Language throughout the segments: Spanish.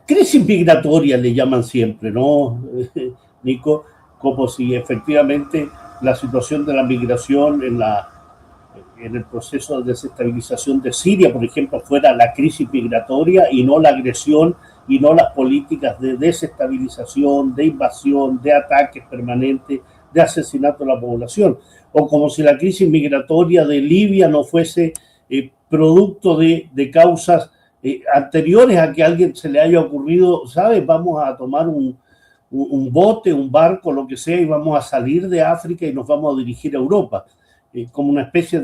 crisis migratoria le llaman siempre, ¿no, Nico? Como si efectivamente la situación de la migración en el proceso de desestabilización de Siria, por ejemplo, fuera la crisis migratoria y no la agresión y no las políticas de desestabilización, de invasión, de ataques permanentes, de asesinato a la población. O como si la crisis migratoria de Libia no fuese producto de causas anteriores a que a alguien se le haya ocurrido, ¿sabes? Vamos a tomar un bote, un barco, lo que sea, y vamos a salir de África y nos vamos a dirigir a Europa, como una especie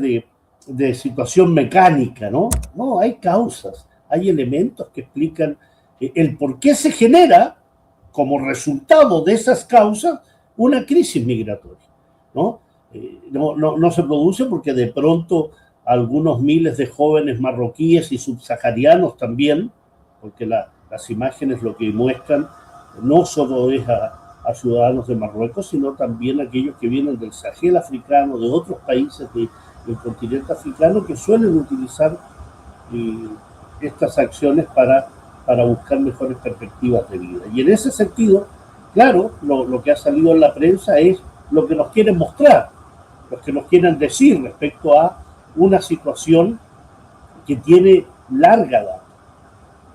de situación mecánica, ¿no? No, hay causas, hay elementos que explican el por qué se genera, como resultado de esas causas, una crisis migratoria, ¿no? No se produce porque de pronto algunos miles de jóvenes marroquíes y subsaharianos también, porque las imágenes lo que muestran no solo es a ciudadanos de Marruecos, sino también a aquellos que vienen del Sahel africano, de otros países del continente africano, que suelen utilizar estas acciones para buscar mejores perspectivas de vida. Y en ese sentido, claro, lo que ha salido en la prensa es lo que nos quieren mostrar, lo que nos quieren decir respecto a una situación que tiene larga data.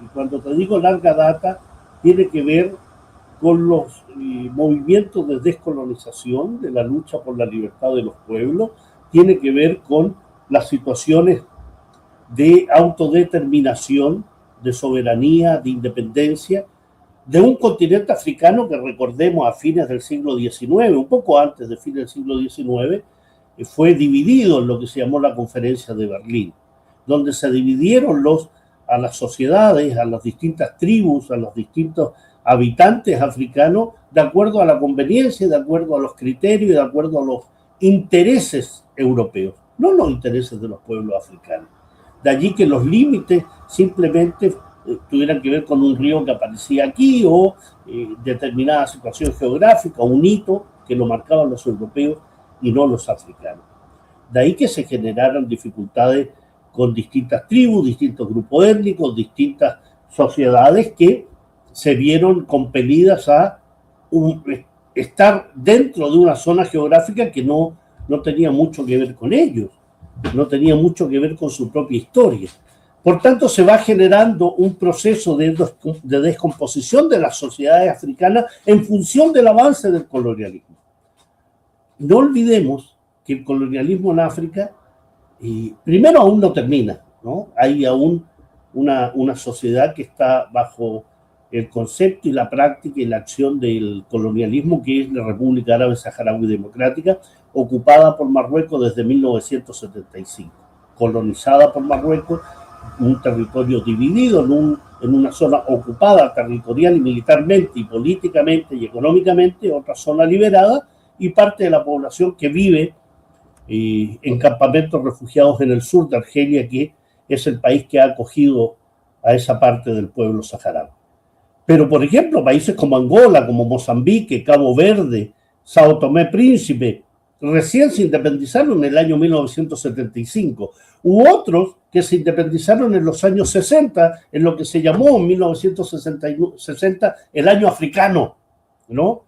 Y cuando te digo larga data, tiene que ver con los movimientos de descolonización, de la lucha por la libertad de los pueblos, tiene que ver con las situaciones de autodeterminación, de soberanía, de independencia, de un continente africano que, recordemos, a fines del siglo XIX, un poco antes de fines del siglo XIX, fue dividido en lo que se llamó la Conferencia de Berlín, donde se dividieron a las sociedades, a las distintas tribus, a los distintos habitantes africanos, de acuerdo a la conveniencia, de acuerdo a los criterios y de acuerdo a los intereses europeos, no los intereses de los pueblos africanos. De allí que los límites simplemente tuvieran que ver con un río que aparecía aquí o determinada situación geográfica, un hito que lo marcaban los europeos y no los africanos. De ahí que se generaron dificultades con distintas tribus, distintos grupos étnicos, distintas sociedades que se vieron compelidas a estar dentro de una zona geográfica que no tenía mucho que ver con ellos, no tenía mucho que ver con su propia historia. Por tanto, se va generando un proceso de descomposición de las sociedades africanas en función del avance del colonialismo. No olvidemos que el colonialismo en África, primero, aún no termina, ¿no? Hay aún una sociedad que está bajo el concepto y la práctica y la acción del colonialismo, que es la República Árabe Saharaui Democrática, ocupada por Marruecos desde 1975, colonizada por Marruecos, un territorio dividido en una zona ocupada territorial y militarmente y políticamente y económicamente, otra zona liberada, y parte de la población que vive en campamentos refugiados en el sur de Argelia, que es el país que ha acogido a esa parte del pueblo saharaui. Pero, por ejemplo, países como Angola, como Mozambique, Cabo Verde, Sao Tomé Príncipe, recién se independizaron en el año 1975, u otros que se independizaron en los años 60, en lo que se llamó en 1960 el año africano, ¿no?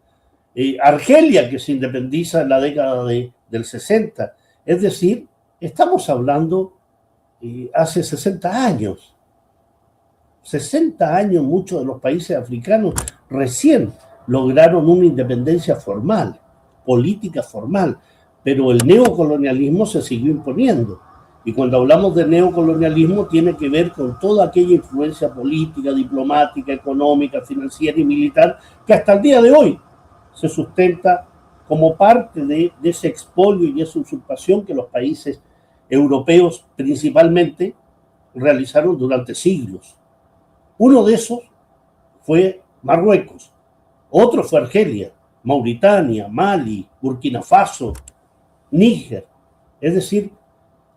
Argelia, que se independiza en la década del 60. Es decir, estamos hablando hace 60 años. 60 años muchos de los países africanos recién lograron una independencia formal, política formal, pero el neocolonialismo se siguió imponiendo. Y cuando hablamos de neocolonialismo tiene que ver con toda aquella influencia política, diplomática, económica, financiera y militar que hasta el día de hoy se sustenta como parte de ese expolio y esa usurpación que los países europeos principalmente realizaron durante siglos. Uno de esos fue Marruecos, otro fue Argelia, Mauritania, Mali, Burkina Faso, Níger. Es decir,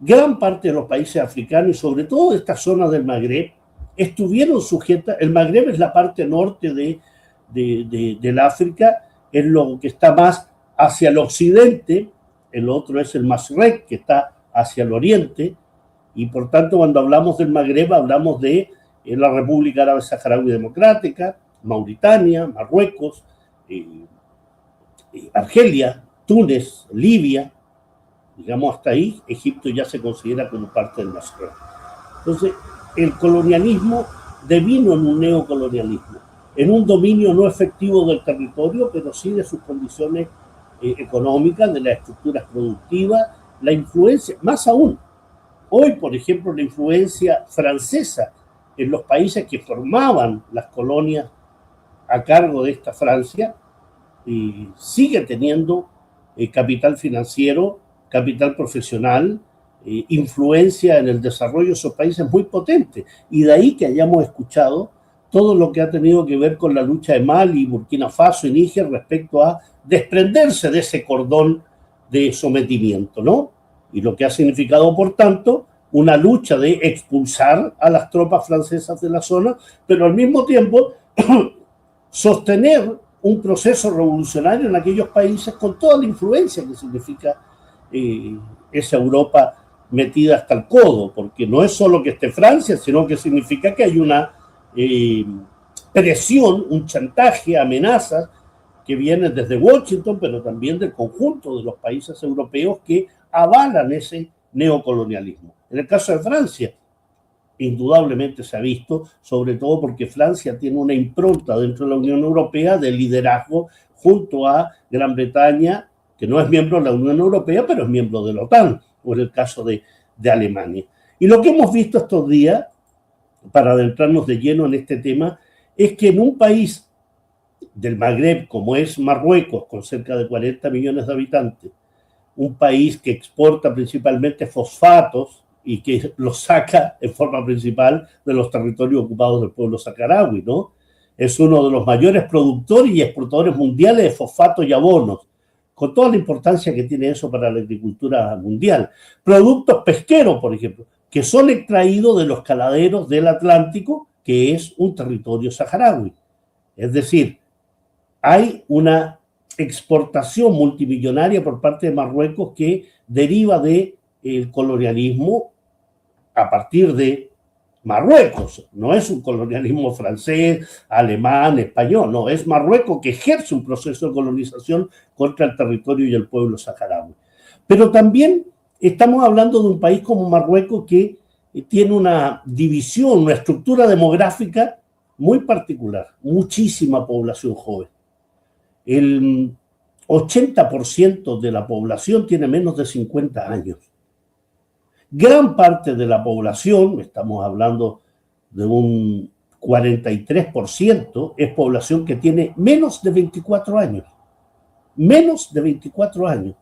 gran parte de los países africanos y sobre todo estas zonas del Magreb estuvieron sujetas. El Magreb es la parte norte del África, es lo que está más hacia el occidente, el otro es el Masrek, que está hacia el oriente, y por tanto cuando hablamos del Magreb hablamos de la República Árabe Saharaui Democrática, Mauritania, Marruecos, Argelia, Túnez, Libia, digamos hasta ahí, Egipto ya se considera como parte del Magreb. Entonces, el colonialismo devino en un neocolonialismo, en un dominio no efectivo del territorio, pero sí de sus condiciones económicas, de las estructuras productivas, la influencia, más aún, hoy, por ejemplo, la influencia francesa en los países que formaban las colonias a cargo de esta Francia, sigue teniendo capital financiero, capital profesional, influencia en el desarrollo de esos países muy potente. Y de ahí que hayamos escuchado todo lo que ha tenido que ver con la lucha de Mali, Burkina Faso y Níger respecto a desprenderse de ese cordón de sometimiento, ¿no? Y lo que ha significado, por tanto, una lucha de expulsar a las tropas francesas de la zona, pero al mismo tiempo sostener un proceso revolucionario en aquellos países con toda la influencia que significa esa Europa metida hasta el codo, porque no es solo que esté Francia, sino que significa que hay una presión, un chantaje, amenazas que vienen desde Washington, pero también del conjunto de los países europeos que avalan ese neocolonialismo. En el caso de Francia, indudablemente se ha visto, sobre todo porque Francia tiene una impronta dentro de la Unión Europea de liderazgo junto a Gran Bretaña, que no es miembro de la Unión Europea, pero es miembro de la OTAN, o en el caso de Alemania. Y lo que hemos visto estos días, para adentrarnos de lleno en este tema, es que en un país del Magreb, como es Marruecos, con cerca de 40 millones de habitantes, un país que exporta principalmente fosfatos y que los saca en forma principal de los territorios ocupados del pueblo saharaui, ¿no? Es uno de los mayores productores y exportadores mundiales de fosfatos y abonos, con toda la importancia que tiene eso para la agricultura mundial. Productos pesqueros, por ejemplo, que son extraídos de los caladeros del Atlántico, que es un territorio saharaui. Es decir, hay una exportación multimillonaria por parte de Marruecos que deriva del colonialismo a partir de Marruecos. No es un colonialismo francés, alemán, español, no, es Marruecos que ejerce un proceso de colonización contra el territorio y el pueblo saharaui. Pero también estamos hablando de un país como Marruecos que tiene una división, una estructura demográfica muy particular, muchísima población joven. El 80% de la población tiene menos de 50 años. Gran parte de la población, estamos hablando de un 43%, es población que tiene menos de 24 años. Menos de 24 años.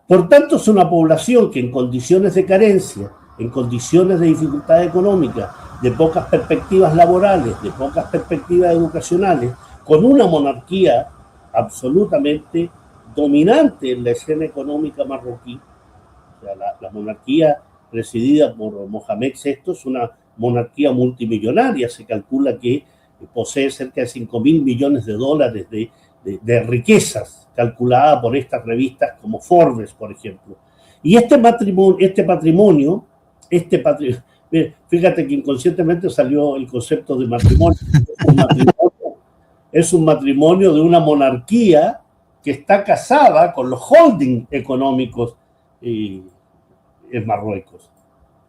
Por tanto, es una población que en condiciones de carencia, en condiciones de dificultad económica, de pocas perspectivas laborales, de pocas perspectivas educacionales, con una monarquía absolutamente dominante en la escena económica marroquí. O sea, la monarquía presidida por Mohamed VI es una monarquía multimillonaria. Se calcula que posee cerca de 5.000 millones de dólares de riquezas, calculada por estas revistas como Forbes, por ejemplo. Y este patrimonio, fíjate que inconscientemente salió el concepto de matrimonio. Es un matrimonio de una monarquía que está casada con los holding económicos en Marruecos.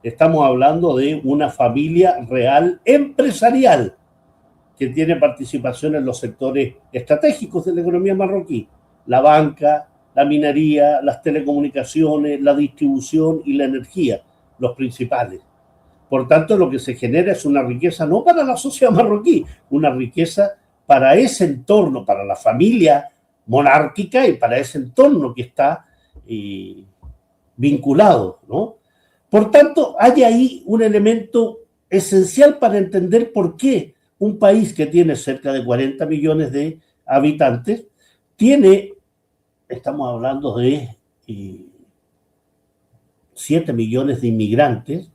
Estamos hablando de una familia real empresarial que tiene participación en los sectores estratégicos de la economía marroquí: la banca, la minería, las telecomunicaciones, la distribución y la energía, los principales. Por tanto, lo que se genera es una riqueza no para la sociedad marroquí, una riqueza para ese entorno, para la familia monárquica y para ese entorno que está vinculado, ¿no? Por tanto, hay ahí un elemento esencial para entender por qué un país que tiene cerca de 40 millones de habitantes tiene, estamos hablando de 7 millones de inmigrantes,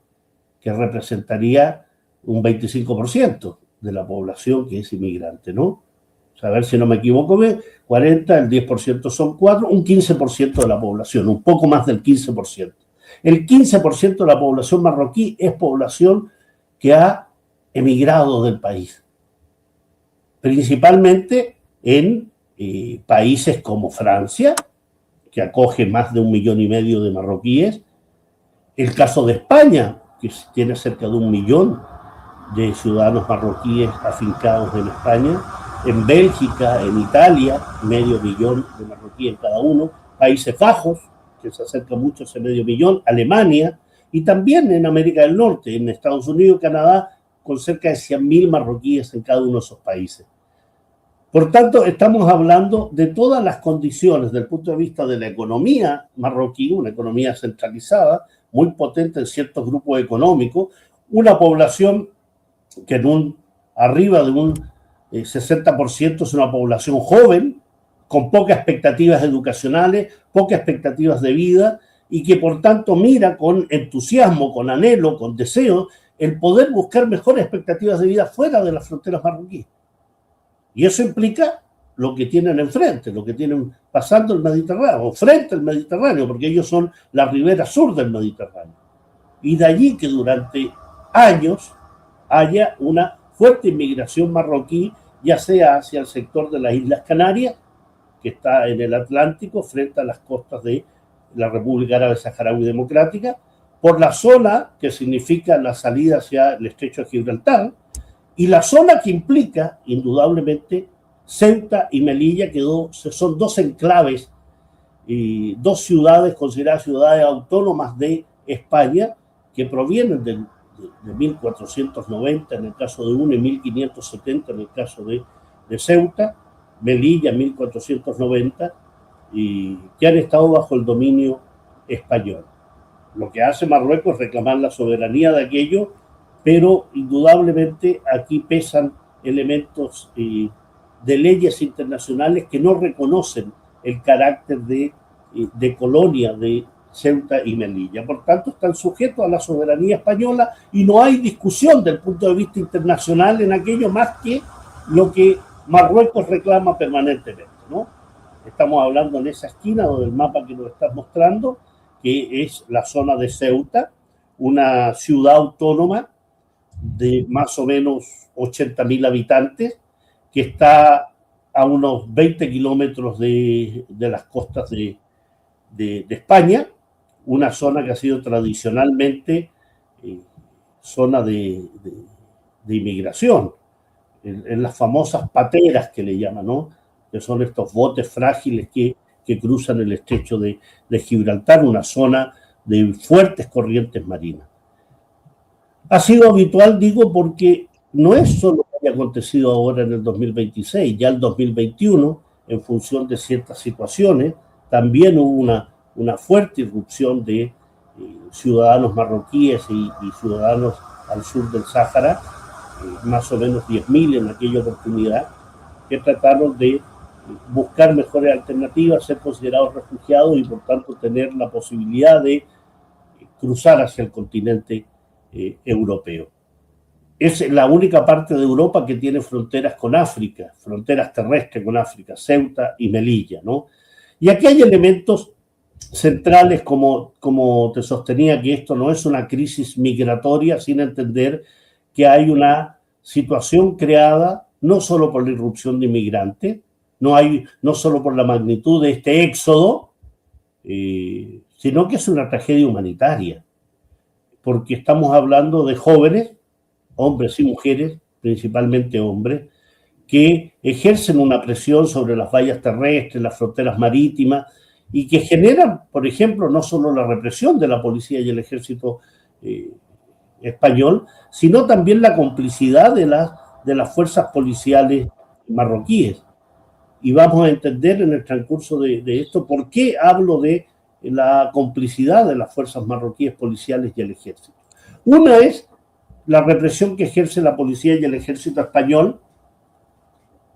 que representaría un 25% de la población que es inmigrante, ¿no? O sea, a ver si no me equivoco, 40, el 10% son 4, un 15% de la población, un poco más del 15%. El 15% de la población marroquí es población que ha emigrado del país, principalmente en países como Francia, que acoge más de 1,5 millones de marroquíes, el caso de España, que tiene cerca de 1 millón de ciudadanos marroquíes afincados en España, en Bélgica, en Italia, 500 000 de marroquíes en cada uno, Países Bajos, que se acerca mucho a ese 500 000, Alemania, y también en América del Norte, en Estados Unidos, Canadá, con cerca de 100.000 marroquíes en cada uno de esos países. Por tanto, estamos hablando de todas las condiciones desde el punto de vista de la economía marroquí, una economía centralizada, muy potente en ciertos grupos económicos, una población que arriba de un 60% es una población joven, con pocas expectativas educacionales, pocas expectativas de vida, y que por tanto mira con entusiasmo, con anhelo, con deseo, el poder buscar mejores expectativas de vida fuera de las fronteras marroquíes. Y eso implica lo que tienen enfrente, lo que tienen pasando el Mediterráneo, o frente al Mediterráneo, porque ellos son la ribera sur del Mediterráneo. Y de allí que durante años haya una fuerte inmigración marroquí, ya sea hacia el sector de las Islas Canarias, que está en el Atlántico, frente a las costas de la República Árabe Saharaui Democrática, por la zona que significa la salida hacia el estrecho de Gibraltar, y la zona que implica, indudablemente, Ceuta y Melilla, que son dos enclaves y dos ciudades consideradas ciudades autónomas de España, que provienen de 1490 en el caso de uno y 1570 en el caso de Ceuta, Melilla 1490, y que han estado bajo el dominio español. Lo que hace Marruecos es reclamar la soberanía de aquello, pero indudablemente aquí pesan elementos de leyes internacionales que no reconocen el carácter de colonia de Ceuta y Melilla. Por tanto, están sujetos a la soberanía española y no hay discusión del punto de vista internacional en aquello más que lo que Marruecos reclama permanentemente, ¿no? Estamos hablando en esa esquina del mapa que nos estás mostrando, que es la zona de Ceuta, una ciudad autónoma de más o menos 80.000 habitantes, que está a unos 20 kilómetros de las costas de España, una zona que ha sido tradicionalmente zona de inmigración, en las famosas pateras que le llaman, ¿no? Que son estos botes frágiles que cruzan el estrecho de Gibraltar, una zona de fuertes corrientes marinas. Ha sido habitual, digo, porque no es solo lo que ha acontecido ahora en el 2026, ya el 2021, en función de ciertas situaciones, también hubo una fuerte irrupción de ciudadanos marroquíes y ciudadanos al sur del Sáhara, más o menos 10.000 en aquella oportunidad, que trataron de buscar mejores alternativas, ser considerados refugiados y por tanto tener la posibilidad de cruzar hacia el continente europeo. Es la única parte de Europa que tiene fronteras con África, fronteras terrestres con África, Ceuta y Melilla, ¿no? Y aquí hay elementos centrales como te sostenía, que esto no es una crisis migratoria, sin entender que hay una situación creada no solo por la irrupción de inmigrantes, no solo por la magnitud de este éxodo, sino que es una tragedia humanitaria, porque estamos hablando de jóvenes, hombres y mujeres, principalmente hombres, que ejercen una presión sobre las vallas terrestres, las fronteras marítimas, y que generan, por ejemplo, no solo la represión de la policía y el ejército español, sino también la complicidad de las fuerzas policiales marroquíes. Y vamos a entender en el transcurso de esto por qué hablo de la complicidad de las fuerzas marroquíes policiales y el ejército. Una es la represión que ejerce la policía y el ejército español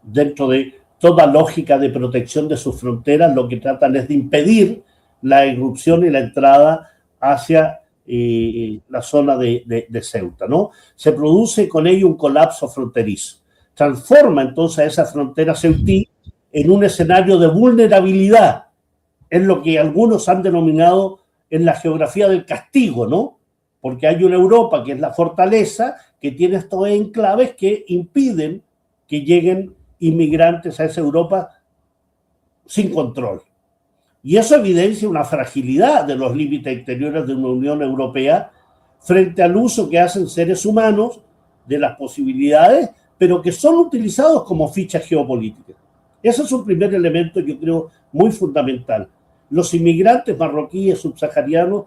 dentro de toda lógica de protección de sus fronteras. Lo que tratan es de impedir la irrupción y la entrada hacia la zona de Ceuta, ¿no? Se produce con ello un colapso fronterizo. Transforma entonces a esa frontera ceutí en un escenario de vulnerabilidad, es lo que algunos han denominado en la geografía del castigo, ¿no? Porque hay una Europa que es la fortaleza, que tiene estos enclaves que impiden que lleguen inmigrantes a esa Europa sin control. Y eso evidencia una fragilidad de los límites exteriores de una Unión Europea frente al uso que hacen seres humanos de las posibilidades, pero que son utilizados como fichas geopolíticas. Ese es un primer elemento, yo creo, muy fundamental. Los inmigrantes marroquíes subsaharianos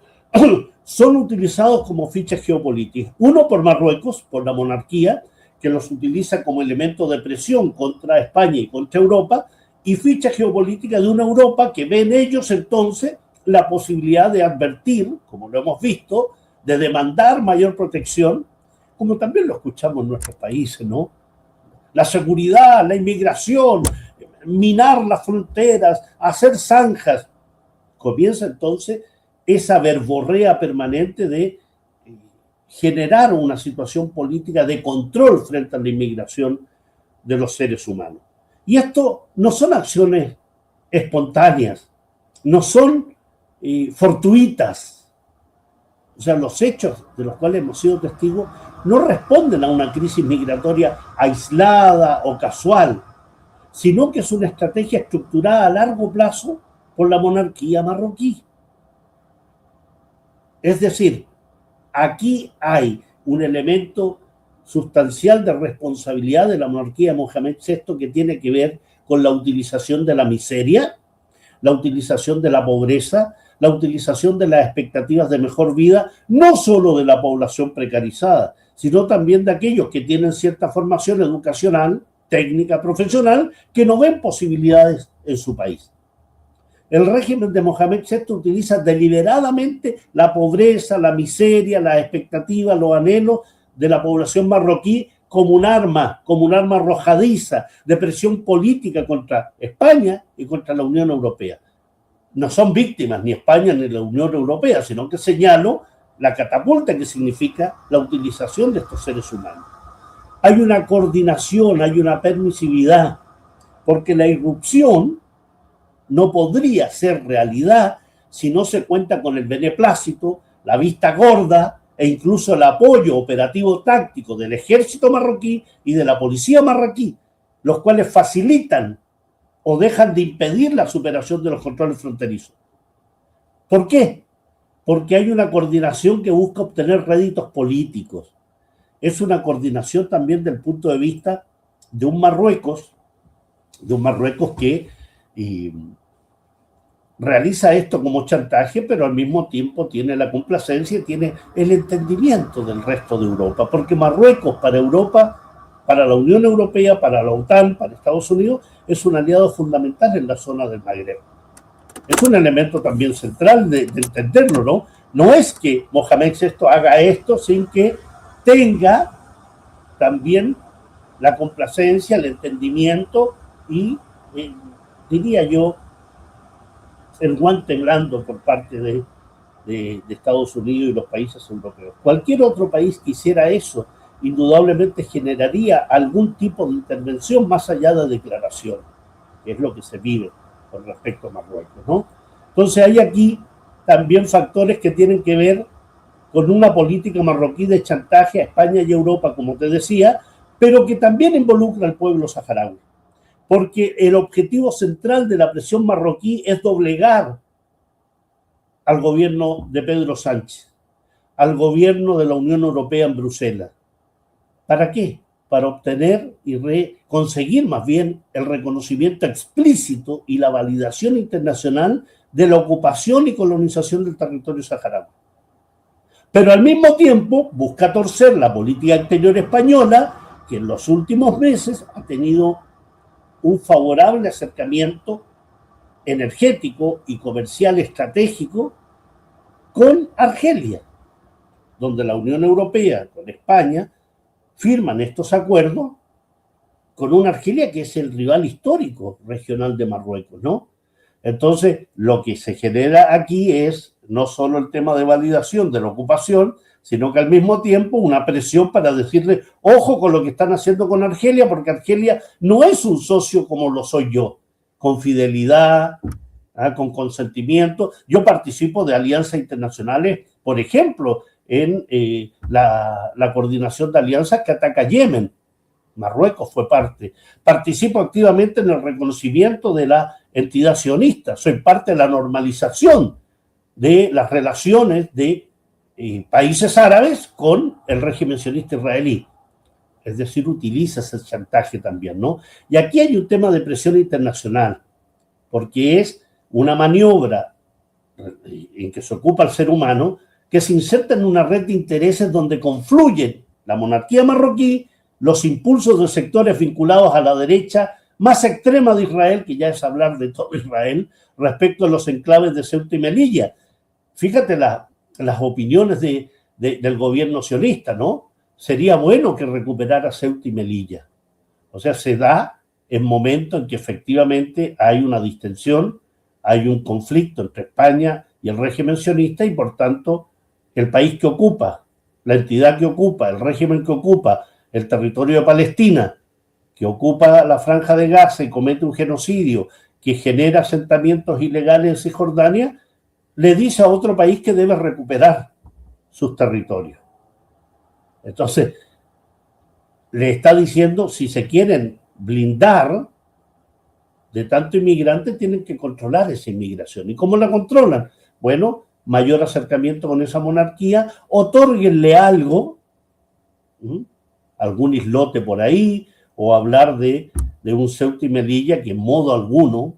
son utilizados como fichas geopolíticas. Uno, por Marruecos, por la monarquía, que los utiliza como elemento de presión contra España y contra Europa, y ficha geopolítica de una Europa que ve en ellos entonces la posibilidad de advertir, como lo hemos visto, de demandar mayor protección, como también lo escuchamos en nuestros países, ¿no? La seguridad, la inmigración, minar las fronteras, hacer zanjas. Comienza entonces esa verborrea permanente de generar una situación política de control frente a la inmigración de los seres humanos. Y esto no son acciones espontáneas, no son fortuitas. O sea, los hechos de los cuales hemos sido testigos no responden a una crisis migratoria aislada o casual, sino que es una estrategia estructurada a largo plazo por la monarquía marroquí. Es decir, aquí hay un elemento sustancial de responsabilidad de la monarquía de Mohamed VI que tiene que ver con la utilización de la miseria, la utilización de la pobreza, la utilización de las expectativas de mejor vida, no solo de la población precarizada, sino también de aquellos que tienen cierta formación educacional, técnica, profesional, que no ven posibilidades en su país. El régimen de Mohamed VI utiliza deliberadamente la pobreza, la miseria, las expectativas, los anhelos de la población marroquí como un arma arrojadiza de presión política contra España y contra la Unión Europea. No son víctimas ni España ni la Unión Europea, sino que señalo la catapulta que significa la utilización de estos seres humanos. Hay una coordinación, hay una permisividad, porque la irrupción no podría ser realidad si no se cuenta con el beneplácito, la vista gorda e incluso el apoyo operativo táctico del ejército marroquí y de la policía marroquí, los cuales facilitan o dejan de impedir la superación de los controles fronterizos. ¿Por qué? Porque hay una coordinación que busca obtener réditos políticos. Es una coordinación también del punto de vista de un Marruecos que realiza esto como chantaje, pero al mismo tiempo tiene la complacencia y tiene el entendimiento del resto de Europa, porque Marruecos para Europa, para la Unión Europea, para la OTAN, para Estados Unidos, es un aliado fundamental en la zona del Magreb. Es un elemento también central de entenderlo, ¿no? No es que Mohamed VI haga esto sin que tenga también la complacencia, el entendimiento y, diría yo, el guante blando por parte de Estados Unidos y los países europeos. Cualquier otro país que hiciera eso, indudablemente generaría algún tipo de intervención más allá de declaración, que es lo que se vive con respecto a Marruecos, ¿no? Entonces hay aquí también factores que tienen que ver con una política marroquí de chantaje a España y Europa, como te decía, pero que también involucra al pueblo saharaui. Porque el objetivo central de la presión marroquí es doblegar al gobierno de Pedro Sánchez, al gobierno de la Unión Europea en Bruselas. ¿Para qué? Para obtener y conseguir más bien el reconocimiento explícito y la validación internacional de la ocupación y colonización del territorio saharaui. Pero al mismo tiempo busca torcer la política exterior española, que en los últimos meses ha tenido un favorable acercamiento energético y comercial estratégico con Argelia, donde la Unión Europea, con España, firman estos acuerdos con una Argelia que es el rival histórico regional de Marruecos, ¿no? Entonces, lo que se genera aquí es no solo el tema de validación de la ocupación, sino que al mismo tiempo una presión para decirle, ojo con lo que están haciendo con Argelia, porque Argelia no es un socio como lo soy yo, con fidelidad, con consentimiento. Yo participo de alianzas internacionales, por ejemplo, en la coordinación de alianzas que ataca a Yemen. Marruecos fue parte. Participo activamente en el reconocimiento de la entidad sionista. Soy parte de la normalización de las relaciones de países árabes con el régimen sionista israelí. Es decir, utiliza ese chantaje también, ¿no? Y aquí hay un tema de presión internacional, porque es una maniobra en que se ocupa el ser humano que se inserta en una red de intereses donde confluyen la monarquía marroquí, los impulsos de sectores vinculados a la derecha más extrema de Israel, que ya es hablar de todo Israel, respecto a los enclaves de Ceuta y Melilla. Fíjate las opiniones del gobierno sionista, ¿no? Sería bueno que recuperara Ceuta y Melilla. O sea, se da en momentos en que efectivamente hay una distensión, hay un conflicto entre España y el régimen sionista y, por tanto, el país que ocupa, la entidad que ocupa, el régimen que ocupa el territorio de Palestina, que ocupa la Franja de Gaza y comete un genocidio, que genera asentamientos ilegales en Cisjordania, le dice a otro país que debe recuperar sus territorios. Entonces, le está diciendo, si se quieren blindar de tanto inmigrante, tienen que controlar esa inmigración. ¿Y cómo la controlan? Bueno, mayor acercamiento con esa monarquía, otórguenle algo, algún islote por ahí, o hablar de un Ceuta y Melilla que en modo alguno,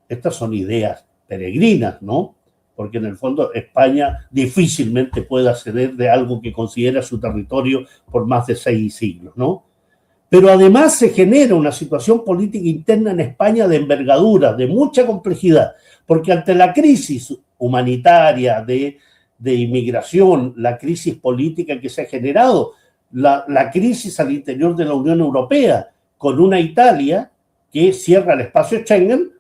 estas son ideas peregrinas, ¿no? Porque en el fondo España difícilmente puede acceder de algo que considera su territorio por más de 6 siglos, ¿no? Pero además se genera una situación política interna en España de envergadura, de mucha complejidad, porque ante la crisis humanitaria de inmigración, la crisis política que se ha generado, la crisis al interior de la Unión Europea, con una Italia que cierra el espacio Schengen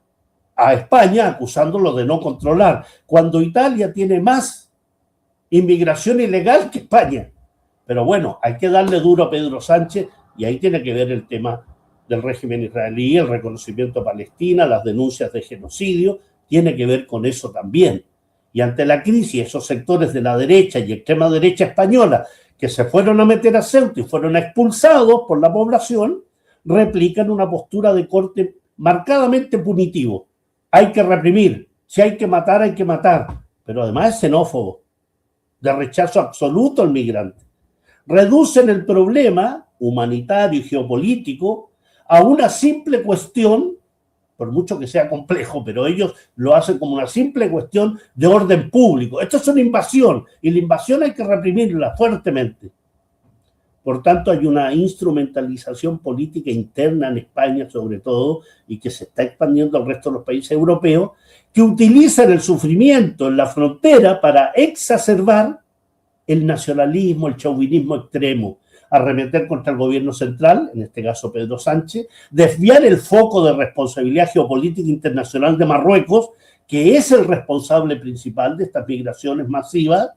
a España acusándolo de no controlar, cuando Italia tiene más inmigración ilegal que España. Pero bueno, hay que darle duro a Pedro Sánchez y ahí tiene que ver el tema del régimen israelí, el reconocimiento a Palestina, las denuncias de genocidio, tiene que ver con eso también. Y ante la crisis, esos sectores de la derecha y extrema derecha española que se fueron a meter a Ceuta y fueron expulsados por la población, replican una postura de corte marcadamente punitivo. Hay que reprimir, si hay que matar, hay que matar, pero además es xenófobo, de rechazo absoluto al migrante. Reducen el problema humanitario y geopolítico a una simple cuestión, por mucho que sea complejo, pero ellos lo hacen como una simple cuestión de orden público. Esto es una invasión y la invasión hay que reprimirla fuertemente. Por tanto, hay una instrumentalización política interna en España, sobre todo, y que se está expandiendo al resto de los países europeos, que utilizan el sufrimiento en la frontera para exacerbar el nacionalismo, el chauvinismo extremo, arremeter contra el gobierno central, en este caso Pedro Sánchez, desviar el foco de responsabilidad geopolítica internacional de Marruecos, que es el responsable principal de estas migraciones masivas.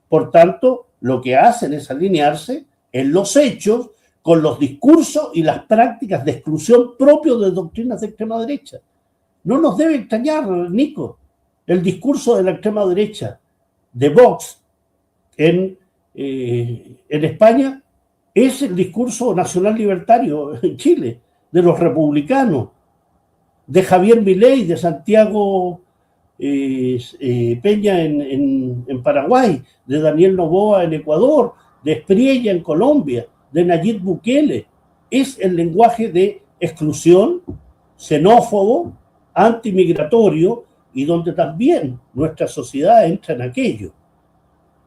Por tanto, lo que hacen es alinearse en los hechos con los discursos y las prácticas de exclusión propios de doctrinas de extrema derecha. No nos debe extrañar, Nico, el discurso de la extrema derecha, de Vox, en España, es el discurso nacional libertario en Chile, de los republicanos, de Javier Milei, de Santiago Peña en Paraguay, de Daniel Noboa en Ecuador, de Espriella en Colombia, de Nayib Bukele. Es el lenguaje de exclusión, xenófobo, antimigratorio, y donde también nuestra sociedad entra en aquello.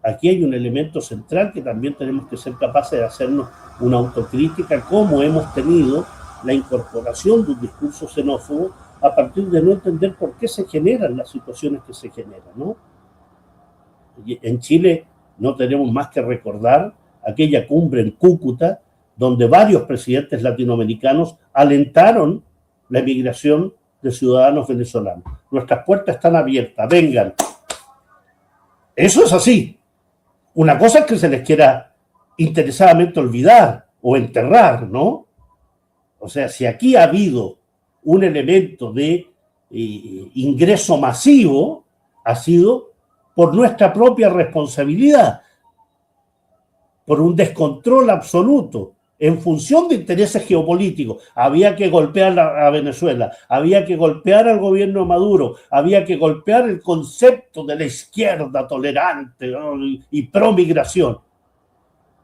Aquí hay un elemento central que también tenemos que ser capaces de hacernos una autocrítica, cómo hemos tenido la incorporación de un discurso xenófobo a partir de no entender por qué se generan las situaciones que se generan, ¿no? En Chile no tenemos más que recordar aquella cumbre en Cúcuta, donde varios presidentes latinoamericanos alentaron la emigración de ciudadanos venezolanos. Nuestras puertas están abiertas, vengan. Eso es así. Una cosa es que se les quiera interesadamente olvidar o enterrar, ¿no? O sea, si aquí ha habido un elemento de ingreso masivo, ha sido por nuestra propia responsabilidad, por un descontrol absoluto, en función de intereses geopolíticos. Había que golpear a Venezuela, había que golpear al gobierno de Maduro, había que golpear el concepto de la izquierda tolerante, ¿no? y pro-migración.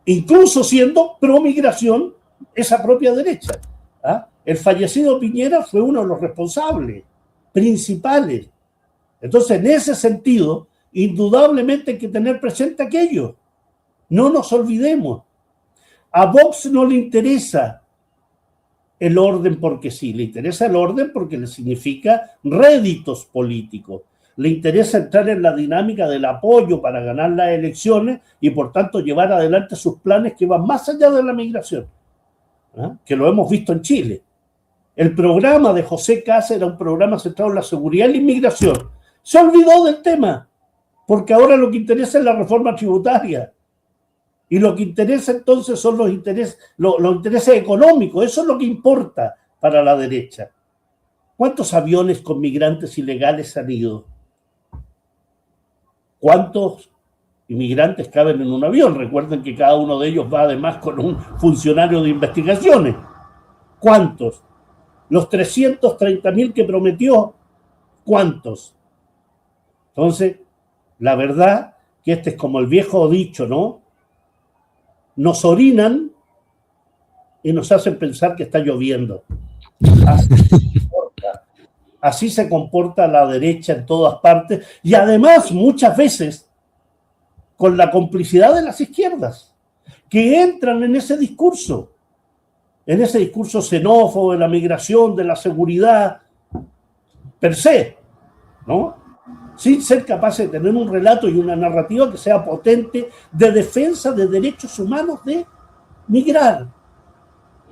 Incluso siendo pro-migración esa propia derecha. ¿Ah? El fallecido Piñera fue uno de los responsables principales. Entonces, en ese sentido, indudablemente hay que tener presente aquello. No nos olvidemos. A Vox no le interesa el orden porque sí, le interesa el orden porque le significa réditos políticos. Le interesa entrar en la dinámica del apoyo para ganar las elecciones y por tanto llevar adelante sus planes que van más allá de la migración, ¿eh? Que lo hemos visto en Chile. El programa de José Kast era un programa centrado en la seguridad y la inmigración. Se olvidó del tema, porque ahora lo que interesa es la reforma tributaria. Y lo que interesa entonces son los intereses económicos. Eso es lo que importa para la derecha. ¿Cuántos aviones con migrantes ilegales han ido? ¿Cuántos inmigrantes caben en un avión? Recuerden que cada uno de ellos va además con un funcionario de investigaciones. ¿Cuántos? Los 330.000 que prometió, ¿cuántos? Entonces, la verdad que este es como el viejo dicho, ¿no? Nos orinan y nos hacen pensar que está lloviendo. Así se comporta la derecha en todas partes y además muchas veces con la complicidad de las izquierdas que entran en ese discurso xenófobo de la migración, de la seguridad per se, ¿no? Sin ser capaces de tener un relato y una narrativa que sea potente de defensa de derechos humanos de migrar.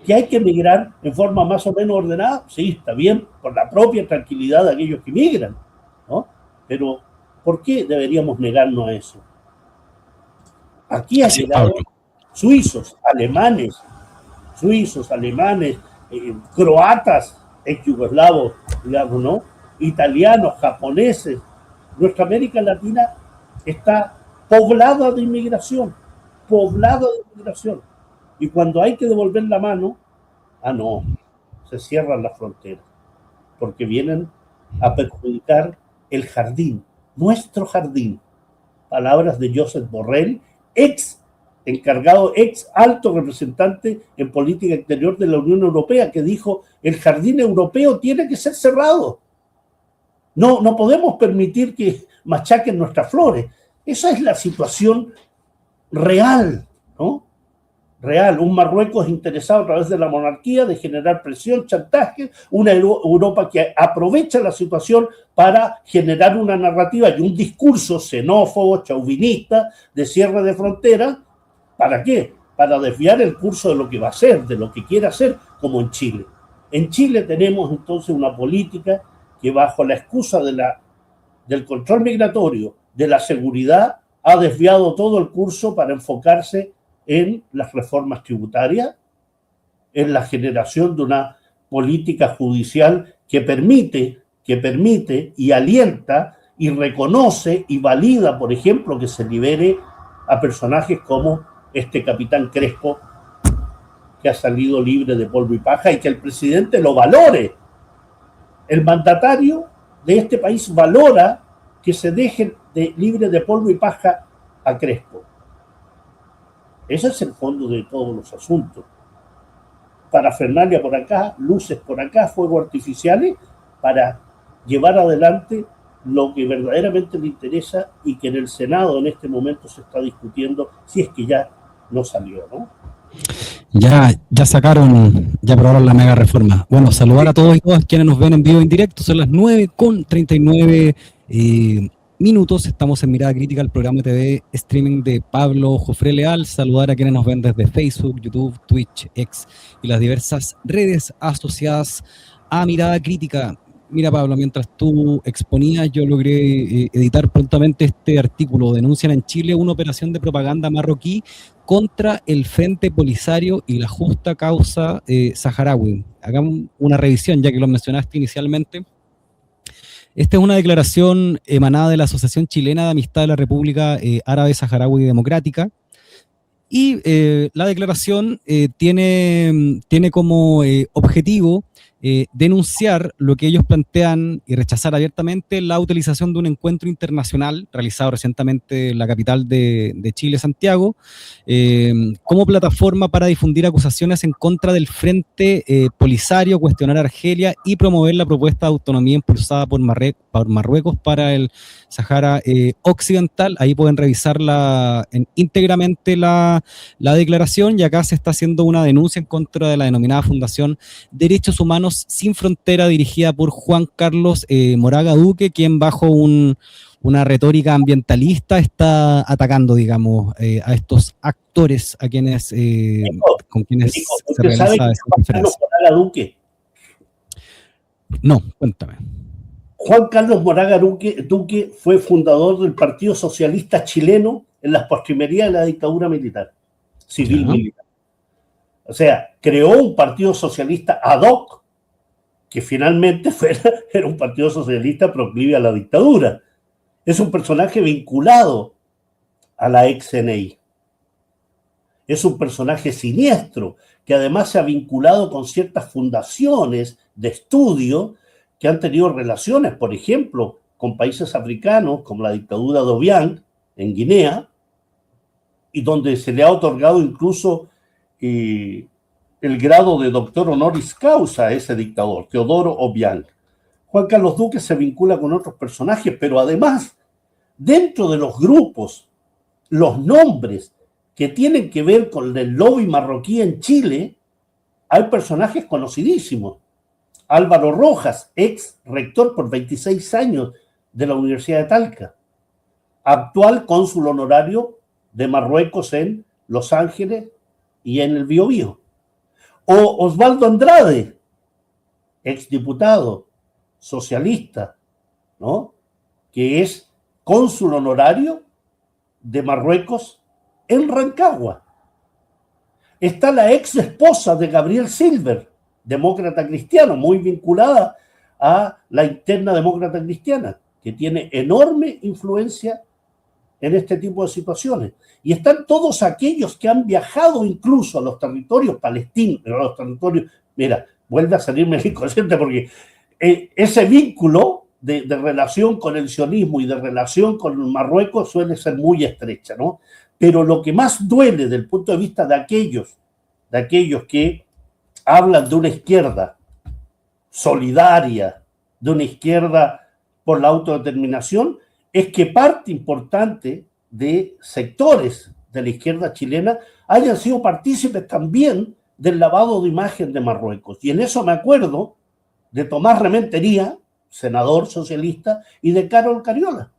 Que hay que migrar en forma más o menos ordenada, sí, está bien, por la propia tranquilidad de aquellos que migran, ¿no? Pero, ¿por qué deberíamos negarnos a eso? Aquí han llegado suizos, alemanes, croatas, ex-yugoslavos, digamos, ¿no? Italianos, japoneses. Nuestra América Latina está poblada de inmigración. Y cuando hay que devolver la mano, no, se cierran las fronteras, porque vienen a perjudicar el jardín, nuestro jardín. Palabras de Josep Borrell, ex alto representante en política exterior de la Unión Europea, que dijo, el jardín europeo tiene que ser cerrado. No podemos permitir que machaquen nuestras flores. Esa es la situación real, ¿no? Real. Un Marruecos interesado a través de la monarquía de generar presión, chantaje, una Europa que aprovecha la situación para generar una narrativa y un discurso xenófobo, chauvinista, de cierre de fronteras. ¿Para qué? Para desviar el curso de lo que va a hacer, de lo que quiere hacer, como en Chile. En Chile tenemos entonces una política que bajo la excusa del control migratorio, de la seguridad, ha desviado todo el curso para enfocarse en las reformas tributarias, en la generación de una política judicial que permite y alienta y reconoce y valida, por ejemplo, que se libere a personajes como este capitán Crespo, que ha salido libre de polvo y paja, y que el presidente lo valore. El mandatario de este país valora que se deje libre de polvo y paja a Crespo. Ese es el fondo de todos los asuntos. Parafernalia por acá, luces por acá, fuegos artificiales, para llevar adelante lo que verdaderamente le interesa y que en el Senado en este momento se está discutiendo, si es que ya no salió, ¿no? Ya aprobaron la mega reforma. Bueno, saludar a todos y todas quienes nos ven en vivo en directo. Son las 9:39 minutos. Estamos en Mirada Crítica, el programa TV streaming de Pablo Jofré Leal. Saludar a quienes nos ven desde Facebook, YouTube, Twitch, X y las diversas redes asociadas a Mirada Crítica. Mira, Pablo, mientras tú exponías, yo logré editar prontamente este artículo. Denuncian en Chile una operación de propaganda marroquí contra el Frente Polisario y la justa causa saharaui. Hagamos una revisión, ya que lo mencionaste inicialmente. Esta es una declaración emanada de la Asociación Chilena de Amistad de la República Árabe Saharaui Democrática. Y la declaración tiene como objetivo denunciar lo que ellos plantean y rechazar abiertamente la utilización de un encuentro internacional realizado recientemente en la capital de Chile, Santiago, como plataforma para difundir acusaciones en contra del Frente Polisario, cuestionar a Argelia y promover la propuesta de autonomía impulsada por Marruecos para el Sahara Occidental. Ahí pueden revisar íntegramente la declaración, y acá se está haciendo una denuncia en contra de la denominada Fundación Derechos Humanos Sin Frontera, dirigida por Juan Carlos Moraga Duque, quien bajo una retórica ambientalista está atacando, digamos, a estos actores a quienes con quienes se realiza esa conferencia. Moraga Duque? No, cuéntame. Juan Carlos Moraga Duque fue fundador del Partido Socialista Chileno en las postrimerías de la dictadura militar, civil-militar. O sea, creó un partido socialista ad hoc, que finalmente era un partido socialista proclive a la dictadura. Es un personaje vinculado a la ex-CNI. Es un personaje siniestro, que además se ha vinculado con ciertas fundaciones de estudio que han tenido relaciones, por ejemplo, con países africanos, como la dictadura de Obiang, en Guinea, y donde se le ha otorgado incluso el grado de doctor honoris causa a ese dictador, Teodoro Obiang. Juan Carlos Duque se vincula con otros personajes, pero además, dentro de los grupos, los nombres que tienen que ver con el lobby marroquí en Chile, hay personajes conocidísimos. Álvaro Rojas, ex rector por 26 años de la Universidad de Talca, actual cónsul honorario de Marruecos en Los Ángeles y en el Biobío. O Osvaldo Andrade, exdiputado socialista, ¿no?, que es cónsul honorario de Marruecos en Rancagua. Está la ex esposa de Gabriel Silver, demócrata cristiano, muy vinculada a la interna demócrata cristiana, que tiene enorme influencia en este tipo de situaciones. Y están todos aquellos que han viajado incluso a los territorios palestinos, a los territorios, mira, vuelve a salirme el inconsciente porque ese vínculo de relación con el sionismo y de relación con Marruecos suele ser muy estrecha, ¿no? Pero lo que más duele desde el punto de vista de aquellos que hablan de una izquierda solidaria, de una izquierda por la autodeterminación, es que parte importante de sectores de la izquierda chilena hayan sido partícipes también del lavado de imagen de Marruecos. Y en eso me acuerdo de Tomás Rementería, senador socialista, y de Carol Cariola,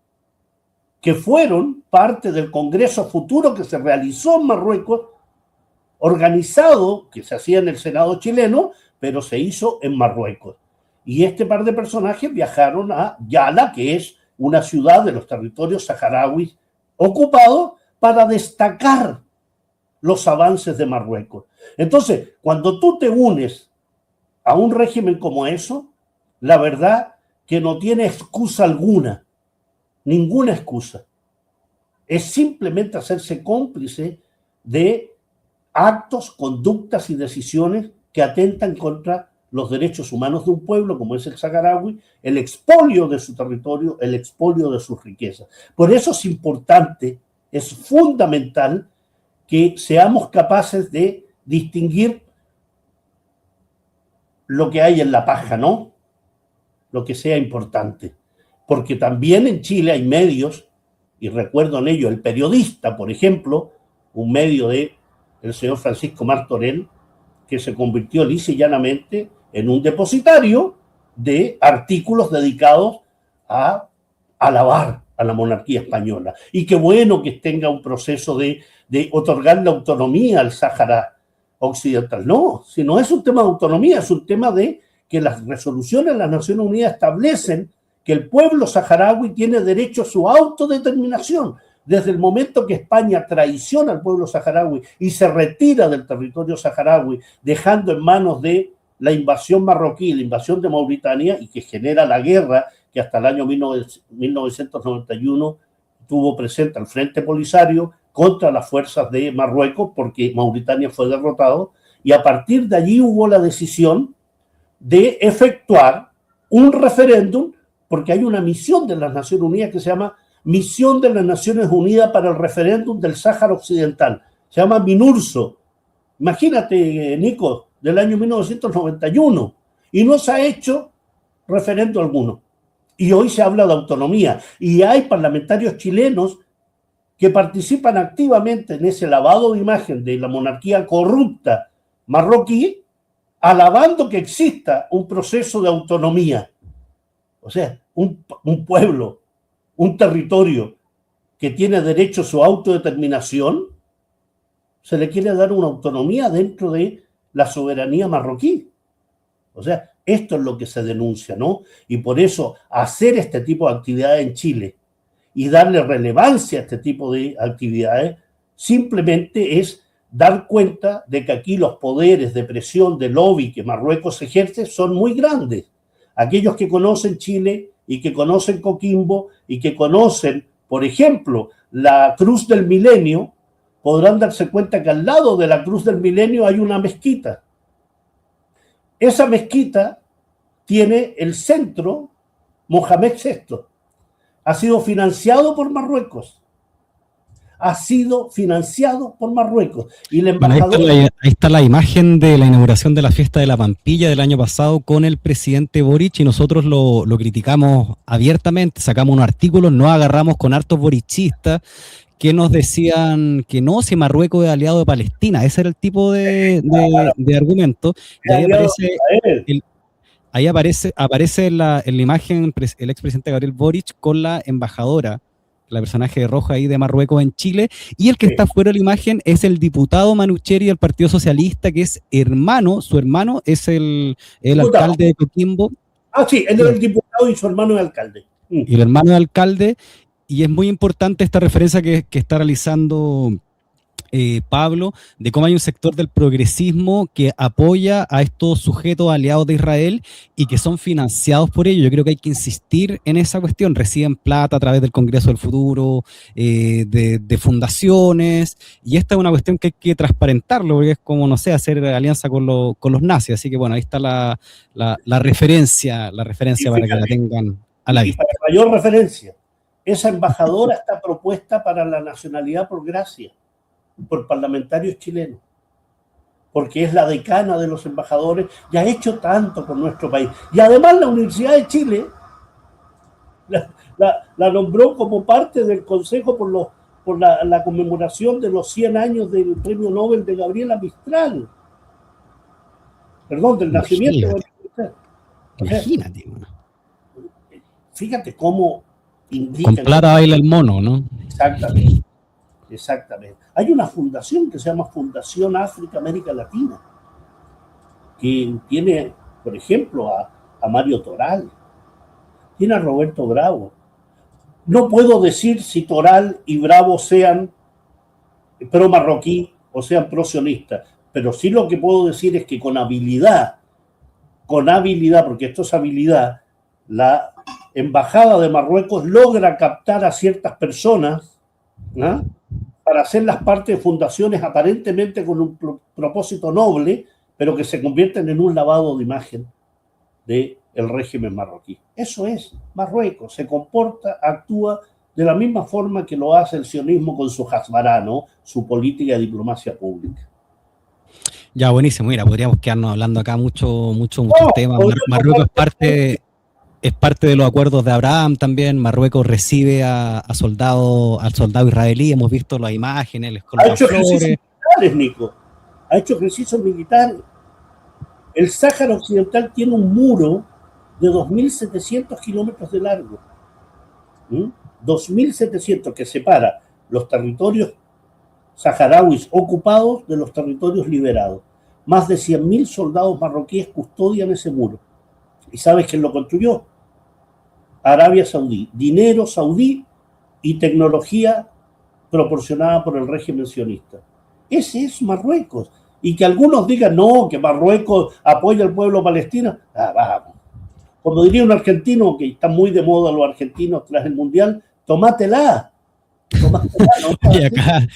que fueron parte del Congreso Futuro que se realizó en Marruecos, organizado, que se hacía en el Senado chileno, pero se hizo en Marruecos. Y este par de personajes viajaron a Yala, que es una ciudad de los territorios saharauis ocupados, para destacar los avances de Marruecos. Entonces, cuando tú te unes a un régimen como eso, la verdad que no tiene excusa alguna, ninguna excusa. Es simplemente hacerse cómplice de actos, conductas y decisiones que atentan contra los derechos humanos de un pueblo como es el saharaui, el expolio de su territorio, el expolio de sus riquezas. Por eso es importante, es fundamental que seamos capaces de distinguir lo que hay en la paja, ¿no? Lo que sea importante. Porque también en Chile hay medios, y recuerdo en ello El Periodista, por ejemplo, un medio de el señor Francisco Martorell, que se convirtió lisa y llanamente en un depositario de artículos dedicados a alabar a la monarquía española. Y qué bueno que tenga un proceso de otorgar la autonomía al Sáhara Occidental. No, si no es un tema de autonomía, es un tema de que las resoluciones de las Naciones Unidas establecen que el pueblo saharaui tiene derecho a su autodeterminación. Desde el momento que España traiciona al pueblo saharaui y se retira del territorio saharaui, dejando en manos de la invasión marroquí, la invasión de Mauritania, y que genera la guerra que hasta el año 1991 tuvo presente al Frente Polisario contra las fuerzas de Marruecos, porque Mauritania fue derrotado, y a partir de allí hubo la decisión de efectuar un referéndum, porque hay una misión de las Naciones Unidas que se llama Misión de las Naciones Unidas para el Referéndum del Sáhara Occidental. Se llama MINURSO. Imagínate, Nico, del año 1991. Y no se ha hecho referéndum alguno. Y hoy se habla de autonomía. Y hay parlamentarios chilenos que participan activamente en ese lavado de imagen de la monarquía corrupta marroquí, alabando que exista un proceso de autonomía. O sea, un pueblo, un territorio que tiene derecho a su autodeterminación, se le quiere dar una autonomía dentro de la soberanía marroquí. O sea, esto es lo que se denuncia, ¿no? Y por eso hacer este tipo de actividades en Chile y darle relevancia a este tipo de actividades simplemente es dar cuenta de que aquí los poderes de presión, de lobby que Marruecos ejerce son muy grandes. Aquellos que conocen Chile y que conocen Coquimbo y que conocen, por ejemplo, la Cruz del Milenio, podrán darse cuenta que al lado de la Cruz del Milenio hay una mezquita. Esa mezquita tiene el centro Mohamed VI. Ha sido financiado por Marruecos. Ha sido financiado por Marruecos. Y el embajador... Bueno, ahí está la imagen de la inauguración de la fiesta de la Pampilla del año pasado con el presidente Boric, y nosotros lo criticamos abiertamente, sacamos unos artículos, nos agarramos con hartos borichistas que nos decían que no, si Marruecos es aliado de Palestina. Ese era el tipo de argumento. Y ahí aparece en la imagen el expresidente Gabriel Boric con la embajadora, la personaje de roja ahí de Marruecos en Chile, y el que está fuera de la imagen es el diputado Manucheri del Partido Socialista, que es su hermano es el alcalde de Coquimbo. Ah, sí, él es el diputado y su hermano es alcalde. Y el hermano de alcalde, y es muy importante esta referencia que está realizando Pablo, de cómo hay un sector del progresismo que apoya a estos sujetos aliados de Israel y que son financiados por ello. Yo creo que hay que insistir en esa cuestión. Reciben plata a través del Congreso del Futuro, de fundaciones, y esta es una cuestión que hay que transparentarlo, porque es como, no sé, hacer alianza con los nazis. Así que bueno, ahí está la referencia para que la tengan a la vista. Y para mayor referencia, esa embajadora está propuesta para la nacionalidad por gracia, por parlamentarios chilenos, porque es la decana de los embajadores y ha hecho tanto por nuestro país. Y además la Universidad de Chile la nombró como parte del Consejo por la conmemoración de los 100 años del Premio Nobel de Gabriela Mistral. Perdón, del nacimiento de Gabriela Mistral. Imagínate. Fíjate cómo indica... Con plata baila el mono, ¿no? Exactamente. Exactamente. Hay una fundación que se llama Fundación África América Latina, que tiene, por ejemplo, a Mario Toral, tiene a Roberto Bravo. No puedo decir si Toral y Bravo sean pro marroquí o sean pro sionistas, pero sí lo que puedo decir es que con habilidad, porque esto es habilidad, la embajada de Marruecos logra captar a ciertas personas, ¿no?, para hacerlas parte de fundaciones aparentemente con un propósito noble, pero que se convierten en un lavado de imagen del régimen marroquí. Eso es Marruecos, se comporta, actúa de la misma forma que lo hace el sionismo con su Hasbara, ¿no?, su política de diplomacia pública. Ya, buenísimo. Mira, podríamos quedarnos hablando acá muchos temas. Marruecos es parte de los acuerdos de Abraham también. Marruecos recibe al soldado israelí. Hemos visto las imágenes. Ha hecho ejercicios militares, Nico. Ha hecho ejercicios militares. El Sáhara Occidental tiene un muro de 2.700 kilómetros de largo. 2.700 que separa los territorios saharauis ocupados de los territorios liberados. Más de 100.000 soldados marroquíes custodian ese muro. ¿Y sabes quién lo construyó? Arabia Saudí. Dinero saudí y tecnología proporcionada por el régimen sionista. Ese es Marruecos. Y que algunos digan, no, que Marruecos apoya al pueblo palestino. Vamos. como diría un argentino, que está muy de moda los argentinos tras el Mundial, tomátela. Y acá